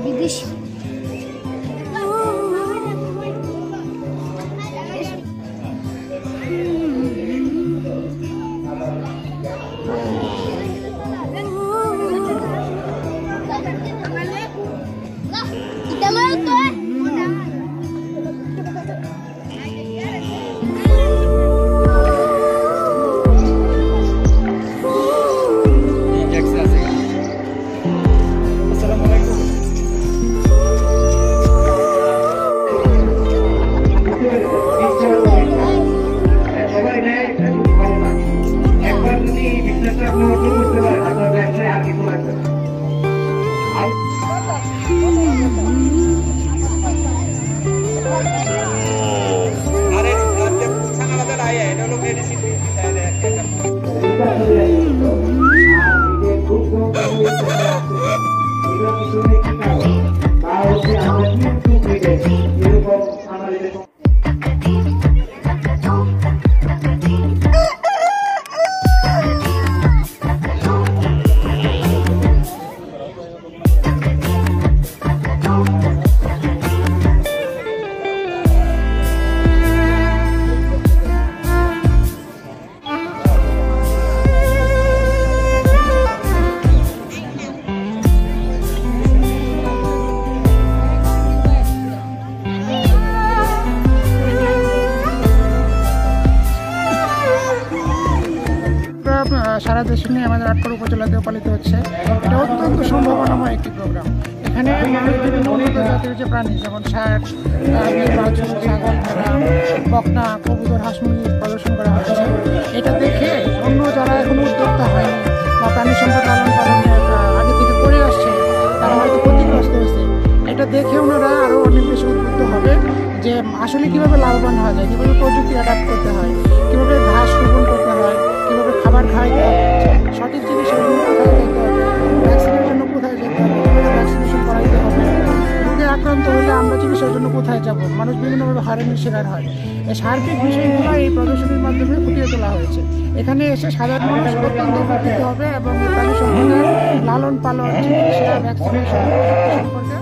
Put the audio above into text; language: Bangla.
বিদেশি সারা দেশে নিয়ে আমাদের আটকর উপজেলাতেও পালিত হচ্ছে। এটা অত্যন্ত সম্ভাবনাময় একটি প্রোগ্রাম। এখানে বিভিন্ন উন্নত জাতীয় যে প্রাণী যেমন ষাঁড়, ছাগল, ভেড়া, বকনা, কবুতর, হাঁস মুরগি প্রদর্শন করা হচ্ছে। এটা দেখে অন্য যারা এখন উদ্যোক্তা হয়নি বা প্রাণী সম্পদ লালন পালনে আগে থেকে করে আসছে তারা হয়তো ক্ষতিগ্রস্ত হয়েছে। এটা দেখে ওনারা আরও অনেক বেশি উদ্বুদ্ধ হবে যে আসলে কীভাবে লাভবান হওয়া যায়, কীভাবে প্রযুক্তি অ্যাডাপ্ট করতে হয়, কীভাবে ঘাস রোপণ করতে হয়, কীভাবে খাবার খাইতে হবে, সঠিক জিনিসের জন্য কোথায় যেতে হবে, ভ্যাকসিনের জন্য কোথায় যেতে হবে, কীভাবে ভ্যাকসিনেশন করাইতে হবে, রোগে আক্রান্ত হলে আমরা চিকিৎসার জন্য কোথায় যাব, মানুষ বিভিন্নভাবে হয়রানির শিকার হয়। এই সার্বিক বিষয়গুলো এই প্রদর্শনীর মাধ্যমে ফুটিয়ে তোলা হয়েছে। এখানে এসে সাধারণ মানুষ অত্যন্ত উপকৃত হবে এবং এই প্রাণী সম্পদের লালন পালন, চিকিৎসা, ভ্যাকসিনেশন সম্পর্কে